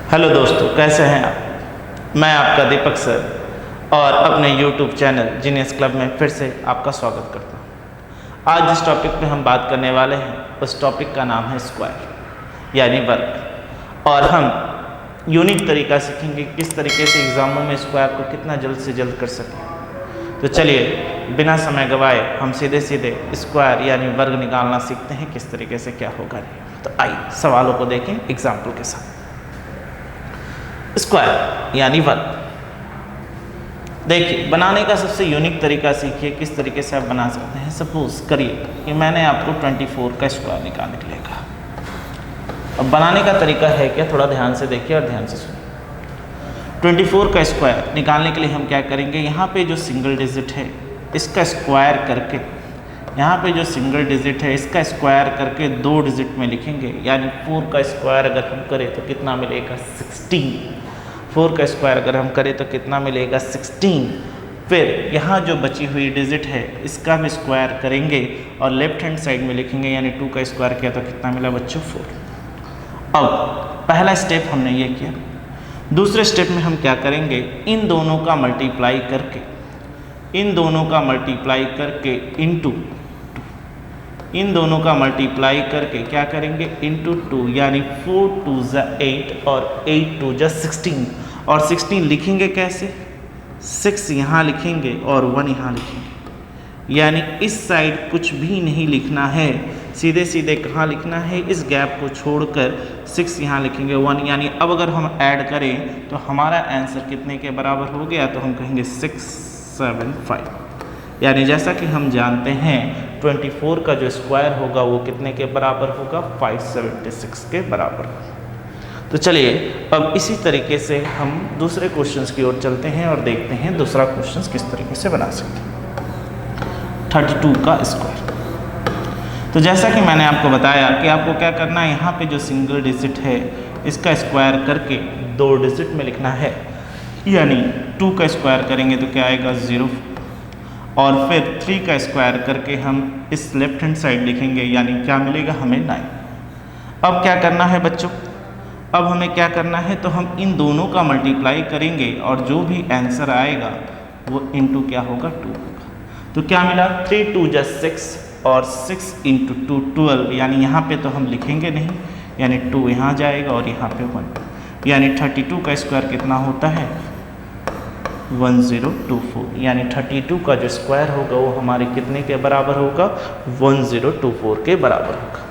Hello दोस्तों, कैसे हैं आप। मैं आपका दीपक सर और अपने YouTube चैनल जीनियस क्लब में फिर से आपका स्वागत करता हूं। आज जिस टॉपिक पे हम बात करने वाले हैं उस टॉपिक का नाम है स्क्वायर यानी वर्ग, और हम यूनिक तरीका सीखेंगे किस तरीके से एग्ज़ामों में स्क्वायर को कितना जल्द से जल्द कर सकें। तो चलिए बिना समय गवाए हम सीधे सीधे स्क्वायर यानी वर्ग निकालना सीखते हैं किस तरीके से क्या होगा। तो आइए सवालों को देखें एग्जाम्पल के साथ। स्क्वायर यानी वर्ग, देखिए बनाने का सबसे यूनिक तरीका सीखिए किस तरीके से आप बना सकते हैं। सपोज करिए कि मैंने आपको 24 का स्क्वायर निकालने के लिए कहा। अब बनाने का तरीका है क्या, थोड़ा ध्यान से देखिए और ध्यान से सुनिए। 24 का स्क्वायर निकालने के लिए हम क्या करेंगे, यहाँ पे जो सिंगल डिजिट है इसका स्क्वायर करके, यहाँ पे जो सिंगल डिजिट है इसका स्क्वायर करके 2 डिजिट में लिखेंगे। यानी 4 का स्क्वायर अगर हम करें तो कितना मिलेगा 16। 4 का स्क्वायर अगर हम करें तो कितना मिलेगा 16। फिर यहाँ जो बची हुई डिजिट है इसका भी स्क्वायर करेंगे और लेफ्ट हैंड साइड में लिखेंगे। यानी 2 का स्क्वायर किया तो कितना मिला बच्चों 4। अब पहला स्टेप हमने ये किया। दूसरे स्टेप में हम क्या करेंगे, इन दोनों का मल्टीप्लाई करके, इन दोनों का मल्टीप्लाई करके इंटू, इन दोनों का मल्टीप्लाई करके क्या करेंगे इंटू 2, यानी 4 2 ज़ा 8 और 8 2 ज़ा 16। और 16 लिखेंगे कैसे, 6 यहाँ लिखेंगे और 1 यहाँ लिखेंगे। यानी इस साइड कुछ भी नहीं लिखना है, सीधे सीधे कहाँ लिखना है, इस गैप को छोड़कर 6 यहाँ लिखेंगे 1। यानी अब अगर हम ऐड करें तो हमारा आंसर कितने के बराबर हो गया, तो हम कहेंगे 675। यानी जैसा कि हम जानते हैं 24 का जो स्क्वायर होगा वो कितने के बराबर होगा, 576 के बराबर होगा। तो चलिए अब इसी तरीके से हम दूसरे क्वेश्चंस की ओर चलते हैं और देखते हैं दूसरा क्वेश्चंस किस तरीके से बना सकते हैं। 32 का स्क्वायर। तो जैसा कि मैंने आपको बताया कि आपको क्या करना है, यहाँ पे जो सिंगल डिजिट है इसका स्क्वायर करके 2 डिजिट में लिखना है। यानी 2 का स्क्वायर करेंगे तो क्या आएगा 0, और फिर 3 का स्क्वायर करके हम इस लेफ्ट हैंड साइड लिखेंगे। यानी क्या मिलेगा हमें 9। अब क्या करना है बच्चों, अब हमें क्या करना है, तो हम इन दोनों का मल्टीप्लाई करेंगे और जो भी आंसर आएगा वो इंटू क्या होगा 2 होगा। तो क्या मिला 3 2 ज़ा 6 और 6 इंटू 2 12। यानी यहाँ पे तो हम लिखेंगे नहीं, यानी 2 यहाँ जाएगा और यहाँ पे 1। यानी 32 का स्क्वायर कितना होता है 1024। यानी 32 का जो स्क्वायर होगा वो हमारे कितने के बराबर होगा, 1024 के बराबर होगा।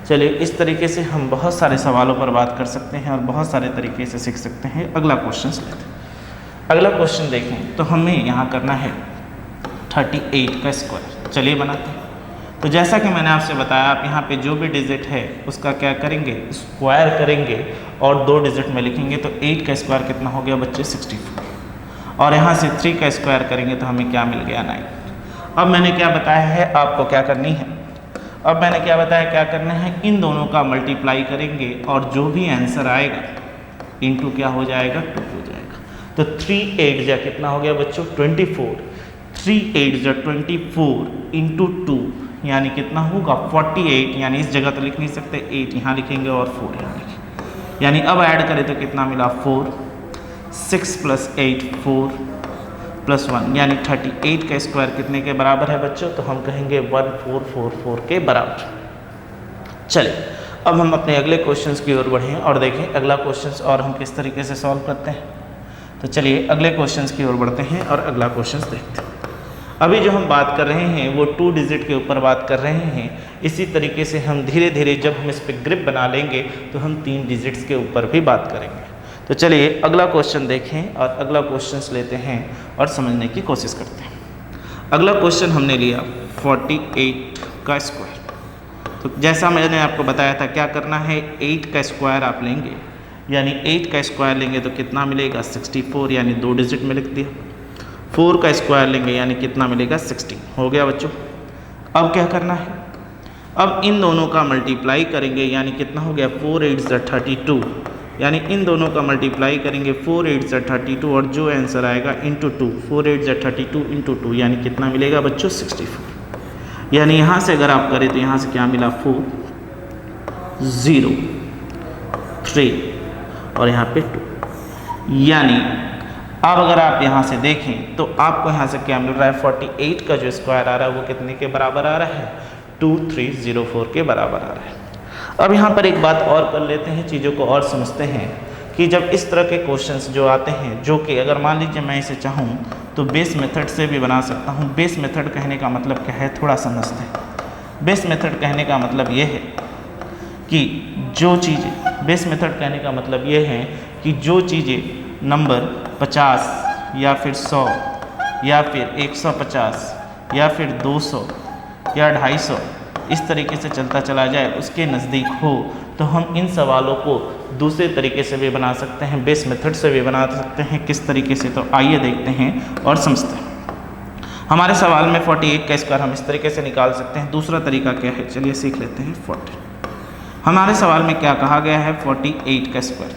चलिए इस तरीके से हम बहुत सारे सवालों पर बात कर सकते हैं और बहुत सारे तरीके से सीख सकते हैं। अगला क्वेश्चन लेते हैं। अगला क्वेश्चन देखें तो हमें यहाँ करना है 38 का स्क्वायर। चलिए बनाते हैं। तो जैसा कि मैंने आपसे बताया, आप यहाँ पे जो भी डिजिट है उसका क्या करेंगे, स्क्वायर करेंगे और 2 डिजिट में लिखेंगे। तो 8 का स्क्वायर कितना हो गया बच्चे 64, और यहाँ से 3 का स्क्वायर करेंगे तो हमें क्या मिल गया 9। अब मैंने क्या बताया है आपको क्या करनी है, अब मैंने क्या बताया क्या करना है, इन दोनों का मल्टीप्लाई करेंगे और जो भी आंसर आएगा इंटू क्या हो जाएगा 2 हो जाएगा। तो 3 8 जा कितना हो गया बच्चों 24। 3 8 जा 24 इंटू 2 यानी कितना होगा 48। यानी इस जगह तो लिख नहीं सकते, 8 यहाँ लिखेंगे और 4 यहाँ लिखेंगे। यानी अब ऐड करें तो कितना मिला 4, 6 + 8 4 + 1। यानी 38 का स्क्वायर कितने के बराबर है बच्चों, तो हम कहेंगे 1444 के बराबर। चलिए अब हम अपने अगले क्वेश्चंस की ओर बढ़ें और देखें अगला क्वेश्चंस और हम किस तरीके से सॉल्व करते हैं। तो चलिए अगले क्वेश्चंस की ओर बढ़ते हैं और अगला क्वेश्चंस देखते हैं। अभी जो हम बात कर रहे हैं वो 2 डिजिट के ऊपर बात कर रहे हैं। इसी तरीके से हम धीरे धीरे जब हम इस पर ग्रिप बना लेंगे तो हम 3 डिजिट्स के ऊपर भी बात करेंगे। तो चलिए अगला क्वेश्चन देखें और अगला क्वेश्चन लेते हैं और समझने की कोशिश करते हैं। अगला क्वेश्चन हमने लिया 48 का स्क्वायर। तो जैसा मैंने आपको बताया था क्या करना है, 8 का स्क्वायर आप लेंगे। यानी 8 का स्क्वायर लेंगे तो कितना मिलेगा 64। यानी 2 डिजिट में लिख दिया। 4 का स्क्वायर लेंगे यानी कितना मिलेगा 16। हो गया बच्चों। अब क्या करना है, अब इन दोनों का मल्टीप्लाई करेंगे। यानी कितना हो गया 4 8 ज़ा 32। यानी इन दोनों का मल्टीप्लाई करेंगे 4 8 ज़ा 32 और जो आंसर आएगा इंटू 2। 4 8 ज़ा 32 इंटू 2 यानी कितना मिलेगा बच्चों 64। यानी यहाँ से अगर आप करें तो यहाँ से क्या मिला 4 0 3 और यहाँ पे 2। यानी अब अगर आप यहाँ से देखें तो आपको यहाँ से क्या मिल रहा है, 48 का जो स्क्वायर आ रहा है वो कितने के बराबर आ रहा है, 2304 के बराबर आ रहा है। अब यहाँ पर एक बात और कर लेते हैं, चीज़ों को और समझते हैं कि जब इस तरह के क्वेश्चंस जो आते हैं, जो कि अगर मान लीजिए मैं इसे चाहूँ तो बेस मेथड से भी बना सकता हूँ। बेस मेथड कहने का मतलब क्या है, थोड़ा समझते हैं। बेस मेथड कहने का मतलब ये है कि जो चीज़ें, बेस मेथड कहने का मतलब ये है कि जो चीज़ें नंबर 50 या फिर 100 या फिर 150 या फिर 200 या 250 इस तरीके से चलता चला जाए, उसके नज़दीक हो, तो हम इन सवालों को दूसरे तरीके से भी बना सकते हैं, बेस मेथड से भी बना सकते हैं। किस तरीके से, तो आइए देखते हैं और समझते हैं। हमारे सवाल में 48 का स्क्वायर हम इस तरीके से निकाल सकते हैं। दूसरा तरीका क्या है, चलिए सीख लेते हैं। 40 हमारे सवाल में क्या कहा गया है, 48 का स्क्वायर।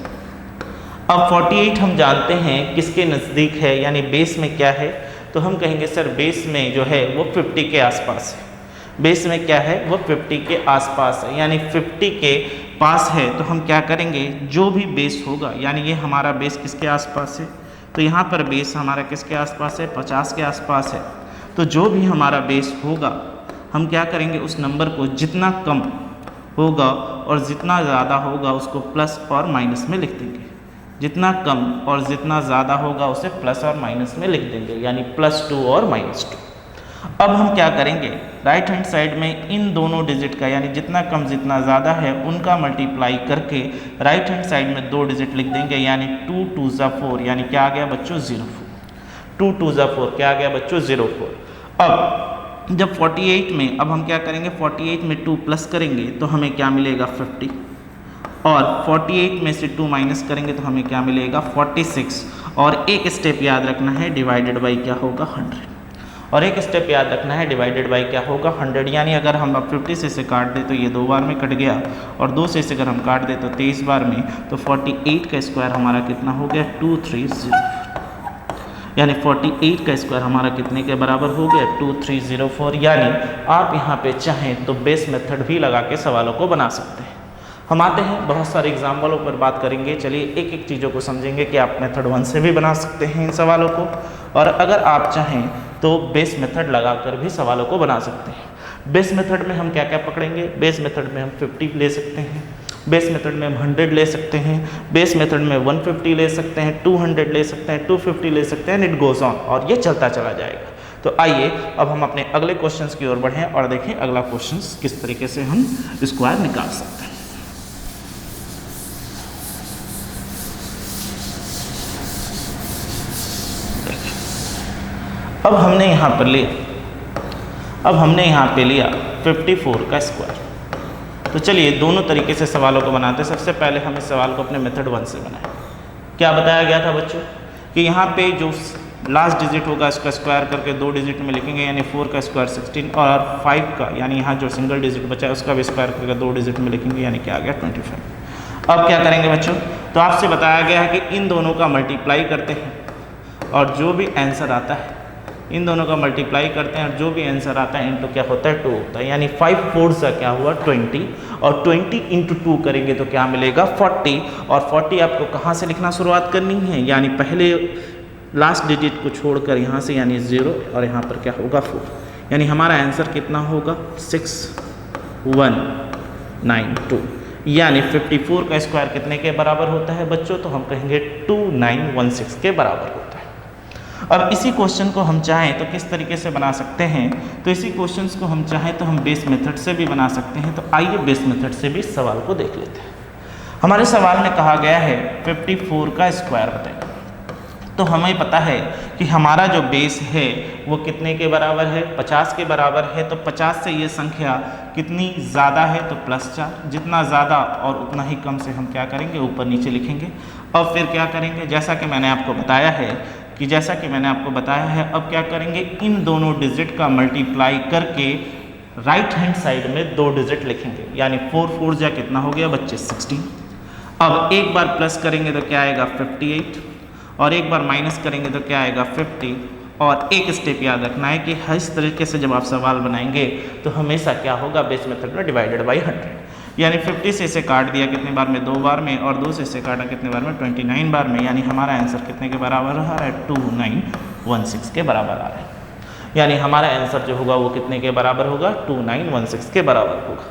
अब 48 हम जानते हैं किसके नज़दीक है, यानी बेस में क्या है, तो हम कहेंगे सर बेस में जो है वो 50 के आसपास है। बेस में क्या है, वो 50 के आसपास है, यानी 50 के पास है। तो हम क्या करेंगे, जो भी बेस होगा, यानी ये हमारा बेस किसके आसपास है, तो यहाँ पर बेस हमारा किसके आसपास है, 50 के आसपास है। तो जो भी हमारा बेस होगा हम क्या करेंगे, उस नंबर को जितना कम होगा और जितना ज़्यादा होगा उसको प्लस और माइनस में लिख देंगे। जितना कम और जितना ज़्यादा होगा उसे प्लस और माइनस में लिख देंगे, यानी +2 और -2। अब हम क्या करेंगे, राइट हैंड साइड में इन दोनों डिजिट का, यानी जितना कम जितना ज़्यादा है उनका मल्टीप्लाई करके राइट हैंड साइड में 2 डिजिट लिख देंगे, यानी 2 2 4, यानी क्या आ गया बच्चों 04। 2 2 4 क्या आ गया बच्चों 04। अब जब 48 में, अब हम क्या करेंगे, 48 में 2 प्लस करेंगे तो हमें क्या मिलेगा 50, और 48 में से 2 माइनस करेंगे तो हमें क्या मिलेगा 46। और एक स्टेप याद रखना है, डिवाइडेड बाई क्या होगा 100। और एक स्टेप याद रखना है, डिवाइडेड बाई क्या होगा 100। यानी अगर हम अब 50 से इसे काट दें तो ये 2 बार में कट गया, और 2 से इसे अगर हम काट दें तो 23 बार में, तो 48 का स्क्वायर हमारा कितना हो गया 2304। यानी 48 का स्क्वायर हमारा कितने के बराबर हो गया 2304। यानी आप यहाँ पे चाहें तो बेस मेथड भी लगा के सवालों को बना सकते हैं। हम आते हैं बहुत सारे एग्जाम्पलों पर बात करेंगे। चलिए एक एक चीज़ों को समझेंगे कि आप मेथड 1 से भी बना सकते हैं इन सवालों को, और अगर आप चाहें तो बेस मेथड लगाकर भी सवालों को बना सकते हैं। बेस मेथड में हम क्या क्या पकड़ेंगे, बेस मेथड में हम 50 ले सकते हैं, बेस मेथड में हम 100 ले सकते हैं, बेस मेथड में 150 ले सकते हैं, 200 ले सकते हैं, 250 ले सकते हैं, इट गोज़ ऑन, और ये चलता चला जाएगा। तो आइए अब हम अपने अगले क्वेश्चंस की ओर बढ़ें और देखें अगला क्वेश्चंस किस तरीके से हम स्क्वायर निकाल सकते हैं। अब हमने यहाँ पर लिया, अब हमने यहाँ पे लिया 54 का स्क्वायर। तो चलिए दोनों तरीके से सवालों को बनाते हैं। सबसे पहले हम इस सवाल को अपने मेथड 1 से बनाएं। क्या बताया गया था बच्चों कि यहाँ पे जो लास्ट डिजिट होगा इसका स्क्वायर करके 2 डिजिट में लिखेंगे, यानी 4 का स्क्वायर 16, और 5 का, यानी यहाँ जो सिंगल डिजिट बचा है उसका भी स्क्वायर करके 2 डिजिट में लिखेंगे, यानी क्या आ गया 25। अब क्या करेंगे बच्चों, तो आपसे बताया गया है कि इन दोनों का मल्टीप्लाई करते हैं और जो भी आंसर आता है, इन दोनों का मल्टीप्लाई करते हैं और जो भी आंसर आता है इनटू क्या होता है 2 होता है, यानी 5 4 सा क्या हुआ 20, और 20 इंटू 2 करेंगे तो क्या मिलेगा 40। और 40 आपको कहाँ से लिखना शुरुआत करनी है, यानी पहले लास्ट डिजिट को छोड़कर यहाँ से, यानी 0, और यहाँ पर क्या होगा 4, यानी हमारा आंसर कितना होगा 6192। यानी 54 का स्क्वायर कितने के बराबर होता है बच्चों, तो हम कहेंगे 2916 के बराबर होता है। अब इसी क्वेश्चन को हम चाहें तो किस तरीके से बना सकते हैं, तो इसी क्वेश्चन को हम चाहें तो हम बेस मेथड से भी बना सकते हैं। तो आइए बेस मेथड से भी सवाल को देख लेते हैं। हमारे सवाल में कहा गया है 54 का स्क्वायर बताइए। तो हमें पता है कि हमारा जो बेस है वो कितने के बराबर है 50 के बराबर है। तो 50 से ये संख्या कितनी ज़्यादा है तो +4, जितना ज़्यादा और उतना ही कम से हम क्या करेंगे ऊपर नीचे लिखेंगे। अब फिर क्या करेंगे, जैसा कि मैंने आपको बताया है अब क्या करेंगे, इन दोनों डिजिट का मल्टीप्लाई करके राइट हैंड साइड में 2 डिजिट लिखेंगे, यानी 4 4 जा कितना हो गया बच्चे 16। अब एक बार प्लस करेंगे तो क्या आएगा 58, और एक बार माइनस करेंगे तो क्या आएगा 50। और एक स्टेप याद रखना है कि इस तरीके से जब आप सवाल बनाएंगे तो हमेशा क्या होगा बेस मेथड में डिवाइडेड बाई 100, यानी 50 से इसे काट दिया कितने बार में, 2 बार में, और 2 से इसे काटा कितने बार में, 29 बार में। यानी हमारा आंसर कितने के बराबर आ रहा है, 2916 के बराबर आ रहा है। यानी हमारा आंसर जो होगा वो कितने के बराबर होगा, 2916 के बराबर होगा।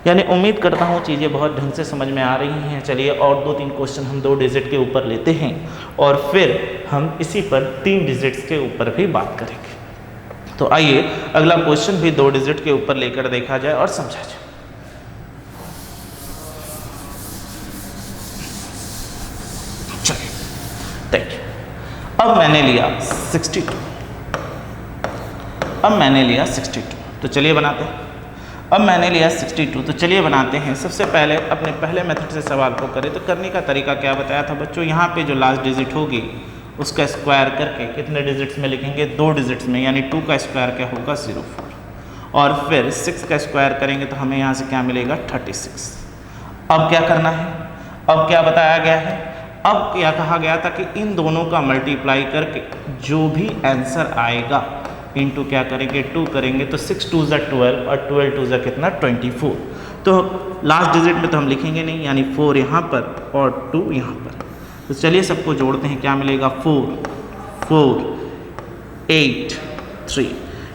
यानी उम्मीद करता हूँ चीज़ें बहुत ढंग से समझ में आ रही हैं। चलिए और 2-3 क्वेश्चन हम 2 डिजिट के ऊपर लेते हैं और फिर हम इसी पर 3 डिजिट्स के ऊपर भी बात करेंगे। तो आइए अगला क्वेश्चन भी 2 डिजिट के ऊपर लेकर देखा जाए और समझा जाए। चलिए देखिए, अब मैंने लिया 62, तो चलिए बनाते हैं। अब मैंने लिया 62, तो चलिए बनाते हैं। सबसे पहले अपने पहले मेथड से सवाल को करें तो करने का तरीका क्या बताया था बच्चों, यहाँ पे जो लास्ट डिजिट होगी उसका स्क्वायर करके कितने डिजिट्स में लिखेंगे, 2 डिजिट्स में। यानी 2 का स्क्वायर क्या होगा, 04, और फिर 6 का स्क्वायर करेंगे तो हमें यहाँ से क्या मिलेगा, 36। अब क्या करना है, अब क्या बताया गया है, अब क्या कहा गया था कि इन दोनों का मल्टीप्लाई करके जो भी आंसर आएगा इनटू क्या करेंगे, 2 करेंगे तो 6 2 ज़ा 12 और 12 2 ज़ा कितना, 24। तो लास्ट डिजिट में तो हम लिखेंगे नहीं, यानी 4 यहाँ पर और 2 यहाँ पर। तो चलिए सबको जोड़ते हैं, क्या मिलेगा, 4 4 8 3,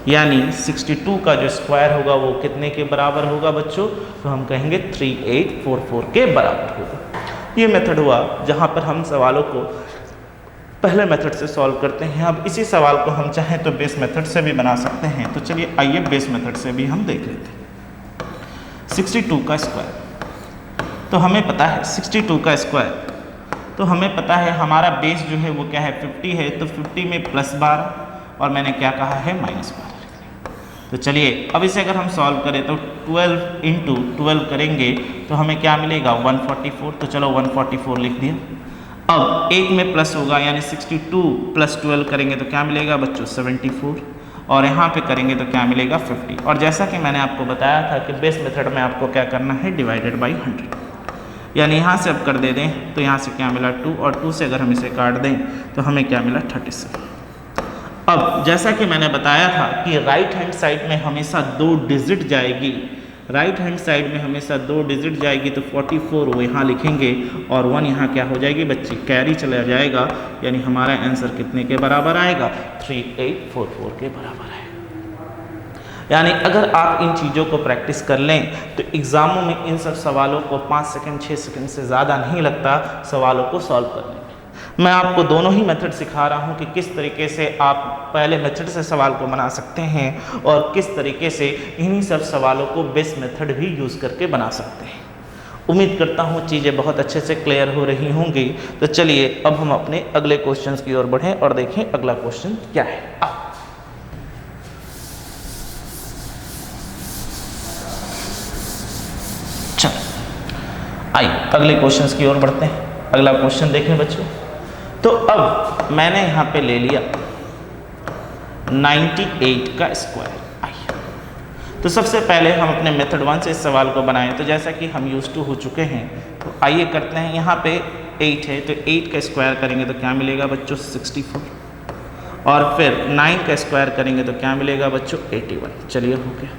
यानी 62 का जो स्क्वायर होगा वो कितने के बराबर होगा बच्चों, तो हम कहेंगे 3844 के बराबर होगा। ये मेथड हुआ जहाँ पर हम सवालों को पहले मेथड से सॉल्व करते हैं। अब इसी सवाल को हम चाहें तो बेस मेथड से भी बना सकते हैं। तो चलिए आइए बेस मेथड से भी हम देख लेते हैं। 62 का स्क्वायर, तो हमें पता है 62 का स्क्वायर, तो हमें पता है हमारा बेस जो है वो क्या है, 50 है। तो 50 में +12 और मैंने क्या कहा है, -12। तो चलिए अब इसे अगर हम सॉल्व करें तो 12 × 12 करेंगे तो हमें क्या मिलेगा, 144। तो चलो 144 लिख दिया। अब एक में प्लस होगा, यानी 62 + 12 करेंगे तो क्या मिलेगा बच्चों, 74, और यहाँ पे करेंगे तो क्या मिलेगा, 50। और जैसा कि मैंने आपको बताया था कि बेस मेथड में आपको क्या करना है, डिवाइडेड बाई 100। यानी यहाँ से अब कर दे दें तो यहाँ से क्या मिला, 2, और 2 से अगर हम इसे काट दें तो हमें क्या मिला, 37। अब जैसा कि मैंने बताया था कि राइट हैंड साइड में हमेशा 2 डिजिट जाएगी, राइट हैंड साइड में हमेशा 2 डिजिट जाएगी। तो 44 वो यहाँ लिखेंगे और 1 यहाँ क्या हो जाएगी बच्ची, कैरी चला जाएगा। यानी हमारा आंसर कितने के बराबर आएगा, 3844 के बराबर है। यानी अगर आप इन चीज़ों को प्रैक्टिस कर लें तो एग्ज़ामों में इन सब सवालों को 5 सेकंड 6 सेकंड से ज़्यादा नहीं लगता सवालों को सॉल्व करने में। मैं आपको दोनों ही मेथड सिखा रहा हूं कि किस तरीके से आप पहले मेथड से सवाल को बना सकते हैं और किस तरीके से इन्हीं सब सवालों को बेस मेथड भी यूज़ करके बना सकते हैं। उम्मीद करता हूं चीज़ें बहुत अच्छे से क्लियर हो रही होंगी। तो चलिए अब हम अपने अगले क्वेश्चन की ओर बढ़ें और देखें अगला क्वेश्चन क्या है। चलो आइए अगले क्वेश्चन की ओर बढ़ते हैं। अगला क्वेश्चन देखें बच्चों। तो अब मैंने यहाँ पे ले लिया 98 का स्क्वायर। आइए तो सबसे पहले हम अपने मेथड 1 से इस सवाल को बनाएं। तो जैसा कि हम यूज टू हो चुके हैं तो आइए करते हैं। यहाँ पे 8 है तो 8 का स्क्वायर करेंगे तो क्या मिलेगा बच्चों, 64, और फिर 9 का स्क्वायर करेंगे तो क्या मिलेगा बच्चों, 81। चलिए हो गया।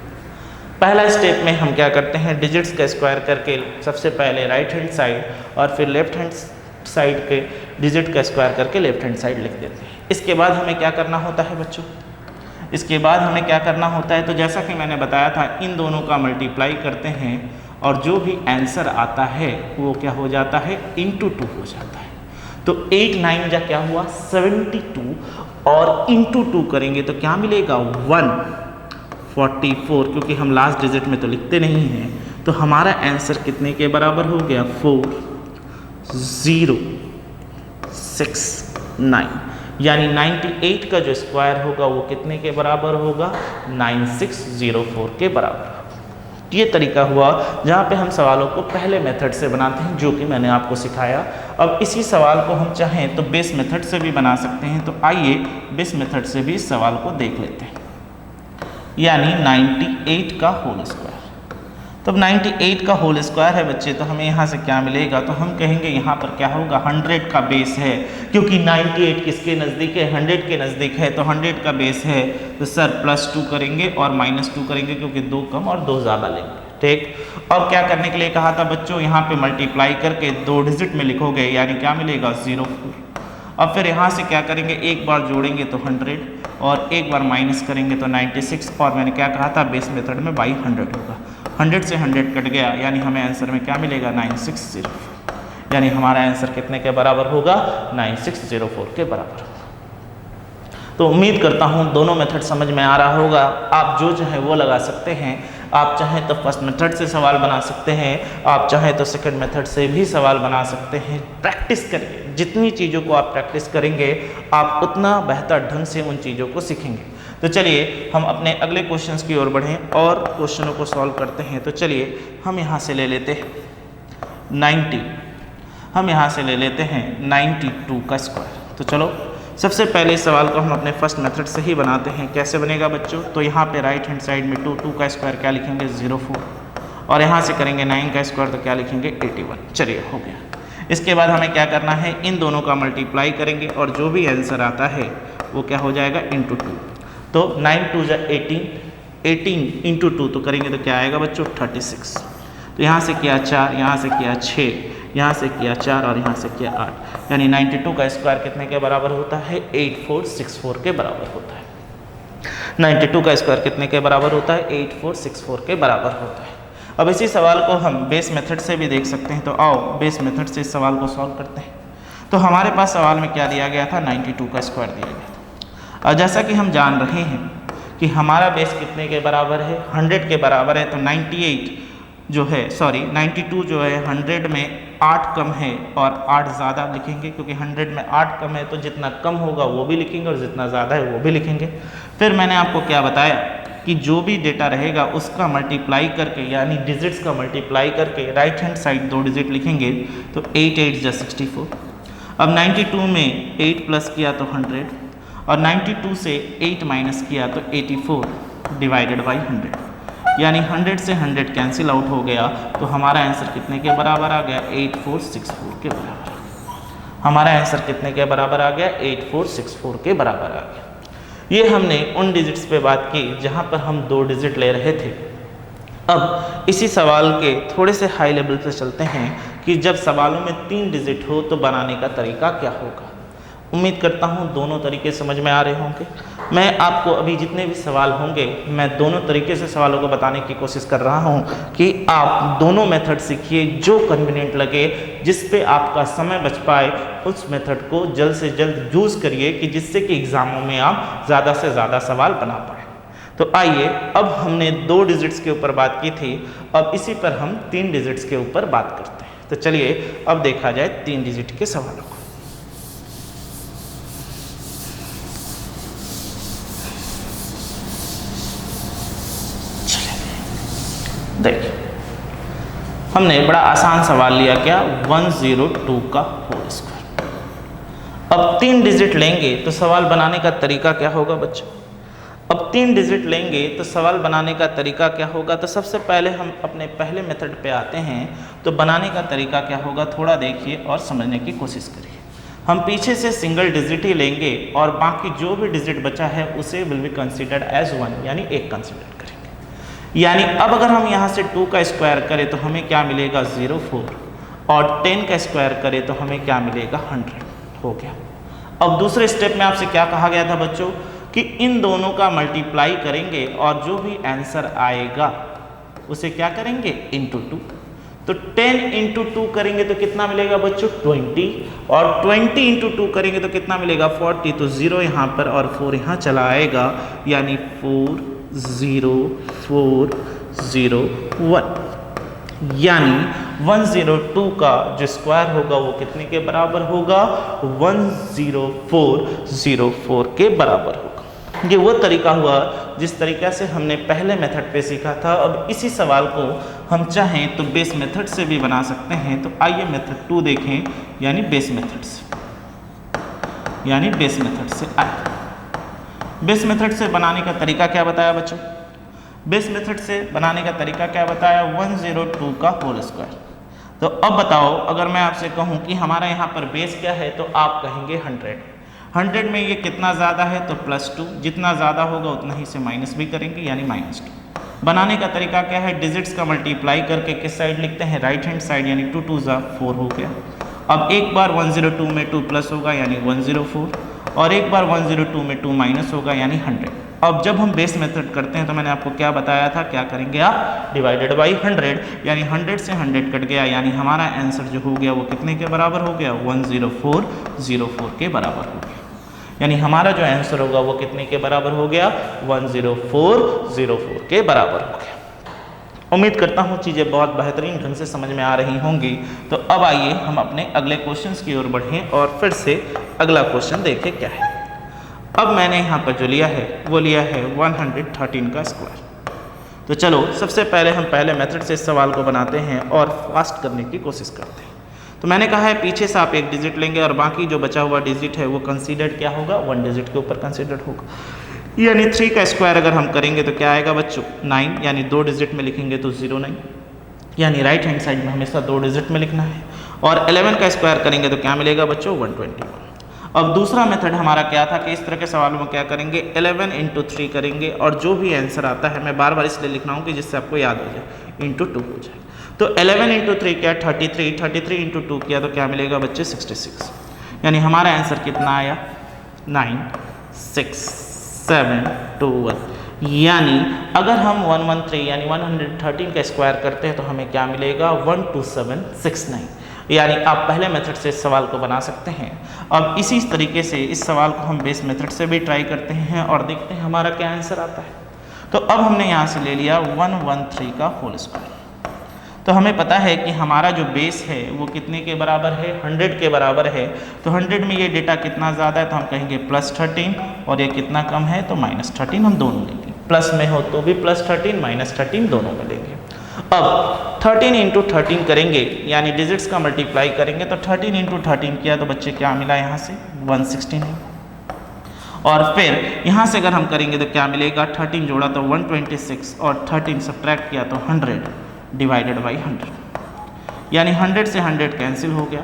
पहला स्टेप में हम क्या करते हैं, डिजिट्स का स्क्वायर करके सबसे पहले राइट हैंड साइड और फिर लेफ्ट हैंड साइड के डिजिट का स्क्वायर करके लेफ्ट हैंड साइड लिख देते हैं। इसके बाद हमें क्या करना होता है बच्चों, इसके बाद हमें क्या करना होता है, तो जैसा कि मैंने बताया था इन दोनों का मल्टीप्लाई करते हैं और जो भी आंसर आता है वो क्या हो जाता है, × 2 हो जाता है। तो 8 9 जा क्या हुआ, 72, और × 2 करेंगे तो क्या मिलेगा, 144, क्योंककि हम लास्ट डिजिट में तो लिखते नहीं हैं। तो हमारा आंसर कितने के बराबर हो गया, 4069, यानी 98 का जो स्क्वायर होगा वो कितने के बराबर होगा, 9604 के बराबर। ये तरीका हुआ जहाँ पे हम सवालों को पहले मेथड से बनाते हैं जो कि मैंने आपको सिखाया। अब इसी सवाल को हम चाहें तो बेस मेथड से भी बना सकते हैं। तो आइए बेस मेथड से भी इस सवाल को देख लेते हैं, यानी 98 का होल स्क्वायर। तब 98 का होल स्क्वायर है बच्चे, तो हमें यहाँ से क्या मिलेगा, तो हम कहेंगे यहाँ पर क्या होगा, 100 का बेस है, क्योंकि 98 किसके नज़दीक है, 100 के नज़दीक है, तो 100 का बेस है। तो सर +2 करेंगे और -2 करेंगे, क्योंकि 2 कम और 2 ज़्यादा लेंगे। ठीक। और क्या करने के लिए कहा था बच्चों, यहाँ पे मल्टीप्लाई करके 2 डिजिट में लिखोगे, यानी क्या मिलेगा 04। अब फिर यहाँ से क्या करेंगे, एक बार जोड़ेंगे तो 100 और एक बार माइनस करेंगे तो 96, और मैंने क्या कहा था बेस मेथड में बाई 100 होगा। 100 से 100 कट गया, यानी हमें आंसर में क्या मिलेगा 960, यानी हमारा आंसर कितने के बराबर होगा 9604 के बराबर। तो उम्मीद करता हूँ दोनों मेथड समझ में आ रहा होगा। आप जो चाहे वो लगा सकते हैं, आप चाहें तो फर्स्ट मेथड से सवाल बना सकते हैं, आप चाहें तो सेकंड मेथड से भी सवाल बना सकते हैं। प्रैक्टिस करिए, जितनी चीज़ों को आप प्रैक्टिस करेंगे आप उतना बेहतर ढंग से उन चीज़ों को सीखेंगे। तो चलिए हम अपने अगले क्वेश्चंस की ओर बढ़ें और क्वेश्चनों को सॉल्व करते हैं। तो चलिए हम यहाँ से ले लेते हैं 90, हम यहाँ से ले लेते हैं 92 का स्क्वायर। तो चलो सबसे पहले इस सवाल को हम अपने फर्स्ट मेथड से ही बनाते हैं। कैसे बनेगा बच्चों, तो यहाँ पे राइट हैंड साइड में 2 का स्क्वायर क्या लिखेंगे 04, और यहाँ से करेंगे 9 का स्क्वायर तो क्या लिखेंगे 81। चलिए हो गया। इसके बाद हमें क्या करना है, इन दोनों का मल्टीप्लाई करेंगे और जो भी आंसर आता है वो क्या हो जाएगा इंटू 2। तो 9 2 जा 18, 18 इंटू 2 तो करेंगे तो क्या आएगा बच्चों 36। तो यहाँ से किया 4, यहाँ से किया 6, यहाँ से किया 4 और यहाँ से किया 8, यानी 92 का स्क्वायर कितने के बराबर होता है 8464 के बराबर होता है। 92 का स्क्वायर कितने के बराबर होता है 8464 के बराबर होता है। अब इसी सवाल को हम बेस मेथड से भी देख सकते हैं। तो आओ बेस मेथड से इस सवाल को सॉल्व करते हैं। तो हमारे पास सवाल में क्या दिया गया था 92 का स्क्वायर दिया गया था, और जैसा कि हम जान रहे हैं कि हमारा बेस कितने के बराबर है 100 के बराबर है। तो 92 जो है 100 में 8 कम है और 8 ज़्यादा लिखेंगे, क्योंकि 100 में 8 कम है तो जितना कम होगा वो भी लिखेंगे और जितना ज़्यादा है वो भी लिखेंगे। फिर मैंने आपको क्या बताया कि जो भी डेटा रहेगा उसका मल्टीप्लाई करके, यानी डिजिट्स का मल्टीप्लाई करके राइट हैंड साइड 2 डिजिट लिखेंगे तो 8 8 जा 64। अब 92 में 8 प्लस किया तो 100 और 92 से 8 माइनस किया तो 84 डिवाइडेड बाई 100, यानी 100 से 100 कैंसिल आउट हो गया। तो हमारा आंसर कितने के बराबर आ गया 8464 के बराबर। हमारा आंसर कितने के बराबर आ गया 8464 के बराबर आ गया। ये हमने उन डिजिट्स पे बात की जहाँ पर हम 2 डिजिट ले रहे थे। अब इसी सवाल के थोड़े से हाई लेवल पे चलते हैं कि जब सवालों में 3 डिजिट हो तो बनाने का तरीका क्या होगा। उम्मीद करता हूँ दोनों तरीके समझ में आ रहे होंगे। मैं आपको अभी जितने भी सवाल होंगे मैं दोनों तरीके से सवालों को बताने की कोशिश कर रहा हूँ कि आप दोनों मेथड सीखिए, जो कन्वीनियंट लगे, जिस पे आपका समय बच पाए उस मेथड को जल्द से जल्द यूज़ करिए कि जिससे कि एग्ज़ामों में आप ज़्यादा से ज़्यादा सवाल बना पाएँ। तो आइए, अब हमने 2 डिजिट्स के ऊपर बात की थी, अब इसी पर हम 3 डिजिट्स के ऊपर बात करते हैं। तो चलिए अब देखा जाए 3 डिजिट के सवालों को। देखिए हमने बड़ा आसान सवाल लिया, क्या 102 का होल स्क्वायर। अब 3 डिजिट लेंगे तो सवाल बनाने का तरीका क्या होगा बच्चों। अब 3 डिजिट लेंगे तो सवाल बनाने का तरीका क्या होगा। तो सबसे पहले हम अपने पहले मेथड पे आते हैं। तो बनाने का तरीका क्या होगा थोड़ा देखिए और समझने की कोशिश करिए। हम पीछे से सिंगल डिजिट ही लेंगे और बाकी जो भी डिजिट बचा है उसे विल बी कंसिडर्ड एज 1, यानी 1 कंसिडर करेंगे। यानी अब अगर हम यहाँ से 2 का स्क्वायर करें तो हमें क्या मिलेगा 04, और 10 का स्क्वायर करें तो हमें क्या मिलेगा 100 हो गया। अब दूसरे स्टेप में आपसे क्या कहा गया था बच्चों कि इन दोनों का मल्टीप्लाई करेंगे और जो भी आंसर आएगा उसे क्या करेंगे इंटू 2। तो 10 इंटू 2 करेंगे तो कितना मिलेगा बच्चों 20, और 20 इंटू 2 करेंगे तो कितना मिलेगा 40। तो 0 यहाँ पर और 4 यहाँ चला आएगा, यानी 40401, यानी 102 का जो स्क्वायर होगा वो कितने के बराबर होगा 10404 के बराबर होगा। ये वो तरीका हुआ जिस तरीका से हमने पहले मेथड पे सीखा था। अब इसी सवाल को हम चाहें तो बेस मेथड से भी बना सकते हैं। तो आइए मेथड 2 देखें, यानी बेस मेथड से, यानी बेस मेथड से आए। बेस मेथड से बनाने का तरीका क्या बताया बच्चों। बेस मेथड से बनाने का तरीका क्या बताया 102 का होल स्क्वायर। तो अब बताओ, अगर मैं आपसे कहूं कि हमारा यहाँ पर बेस क्या है तो आप कहेंगे 100 में ये कितना ज़्यादा है तो +2, जितना ज़्यादा होगा उतना ही से माइनस भी करेंगे, यानी -2। बनाने का तरीका क्या है, डिजिट्स का मल्टीप्लाई करके किस साइड लिखते हैं, राइट हैंड साइड, यानी 2 2 4 हो गया। अब एक बार 102 में 2 प्लस होगा यानी 104, और एक बार 102 में 2 माइनस होगा यानी 100। अब जब हम बेस मेथड करते हैं तो मैंने आपको क्या बताया था, क्या करेंगे आप, डिवाइडेड बाई 100, यानी 100 से 100 कट गया, यानी हमारा आंसर जो हो गया वो कितने के बराबर हो गया, 10404 के बराबर हो गया। यानी हमारा जो आंसर होगा वो कितने के बराबर हो गया, 10404 के बराबर हो गया। उम्मीद करता हूँ चीज़ें बहुत बेहतरीन ढंग से समझ में आ रही होंगी। तो अब आइए हम अपने अगले क्वेश्चंस की ओर बढ़ें और फिर से अगला क्वेश्चन देखें क्या है। अब मैंने यहाँ पर जो लिया है वो लिया है 113 का स्क्वायर। तो चलो सबसे पहले हम पहले मेथड से इस सवाल को बनाते हैं और फास्ट करने की कोशिश करते हैं। तो मैंने कहा है पीछे से आप एक डिजिट लेंगे और बाकी जो बचा हुआ डिजिट है वो कंसीडर्ड क्या होगा, 1 डिजिट के ऊपर कंसीडर्ड होगा। यानी 3 का स्क्वायर अगर हम करेंगे तो क्या आएगा बच्चों, 9, यानी 2 डिजिट में लिखेंगे तो 09, यानी राइट हैंड साइड में हमेशा 2 डिजिट में लिखना है। और 11 का स्क्वायर करेंगे तो क्या मिलेगा बच्चों, 121। अब दूसरा मेथड हमारा क्या था कि इस तरह के सवालों में क्या करेंगे, 11 × 3 करेंगे और जो भी आंसर आता है, मैं बार बार इसलिए लिख रहा हूँ कि जिससे आपको याद हो जाए, × 2 हो जाए। तो 11 × 3 क्या, 33, 33 × 2 किया तो क्या मिलेगा बच्चे, 66। यानी हमारा आंसर कितना आया, 9 6 7 2 1। यानी अगर हम 113 यानी 113 का स्क्वायर करते हैं तो हमें क्या मिलेगा, 12769। यानी आप पहले मेथड से इस सवाल को बना सकते हैं। अब इसी तरीके से इस सवाल को हम बेस मेथड से भी ट्राई करते हैं और देखते हैं हमारा क्या आंसर आता है। तो अब हमने यहाँ से ले लिया 113 का होल स्क्वायर। तो हमें पता है कि हमारा जो बेस है वो कितने के बराबर है, 100 के बराबर है। तो 100 में ये डेटा कितना ज़्यादा है तो हम कहेंगे +13, और ये कितना कम है तो -13, हम दोनों लेंगे। प्लस में हो तो भी +13, -13 दोनों में लेंगे। अब 13 × 13 करेंगे, यानी डिजिट्स का मल्टीप्लाई करेंगे। तो 13 × 13 किया तो बच्चे क्या मिला यहाँ से, 169। और फिर यहाँ से अगर हम करेंगे तो क्या मिलेगा, 13 जोड़ा तो 126 और 13 सब्ट्रैक्ट किया तो 100 डिवाइडेड बाई 100, यानी 100 से 100 कैंसिल हो गया।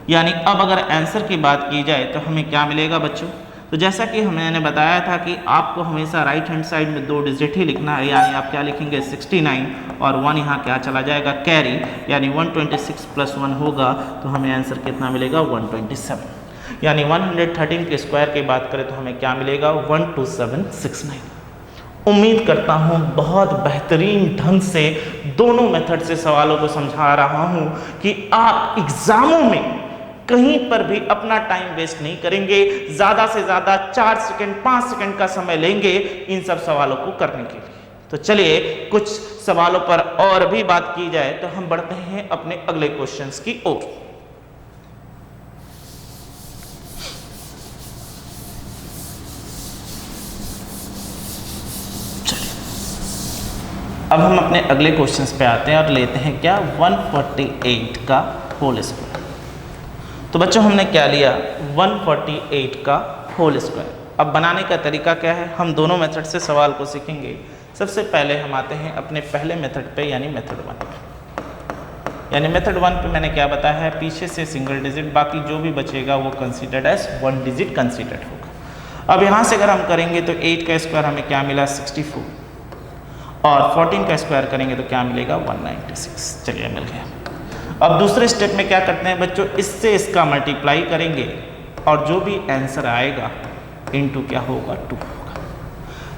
यानी अब अगर आंसर की बात की जाए तो हमें क्या मिलेगा बच्चों, तो जैसा कि मैंने बताया था कि आपको हमेशा राइट हैंड साइड में 2 डिजिट ही लिखना है। यानी आप क्या लिखेंगे, 69, और 1 यहाँ क्या चला जाएगा, कैरी, यानी 126 + 1 होगा तो हमें आंसर कितना मिलेगा, 127। यानी 113 के स्क्वायर की बात करें तो हमें क्या मिलेगा, 12769। उम्मीद करता हूँ बहुत बेहतरीन ढंग से दोनों मेथड से सवालों को समझा रहा हूँ कि आप एग्जामों में कहीं पर भी अपना टाइम वेस्ट नहीं करेंगे। ज़्यादा से ज़्यादा 4 सेकंड 5 सेकंड का समय लेंगे इन सब सवालों को करने के लिए। तो चलिए कुछ सवालों पर और भी बात की जाए तो हम बढ़ते हैं अपने अगले क्वेश्चंस की ओर। अब हम अपने अगले क्वेश्चंस पे आते हैं और लेते हैं क्या, 148 का होल स्क्वायर। तो बच्चों हमने क्या लिया, 148 का होल स्क्वायर। अब बनाने का तरीका क्या है, हम दोनों मेथड से सवाल को सीखेंगे। सबसे पहले हम आते हैं अपने पहले मेथड पे, यानी मेथड 1 पे। यानी मेथड 1 पे मैंने क्या बताया है, पीछे से सिंगल डिजिट, बाकी जो भी बचेगा वो कंसीडर्ड एज 1 डिजिट कंसीडर्ड होगा। अब यहाँ से अगर हम करेंगे तो 8 का स्क्वायर हमें क्या मिला, 64, और 14 का स्क्वायर करेंगे तो क्या मिलेगा, 196। चलिए मिल गया। अब दूसरे स्टेप में क्या करते हैं बच्चों, इससे इसका मल्टीप्लाई करेंगे और जो भी आंसर आएगा इनटू क्या होगा, 2 होगा।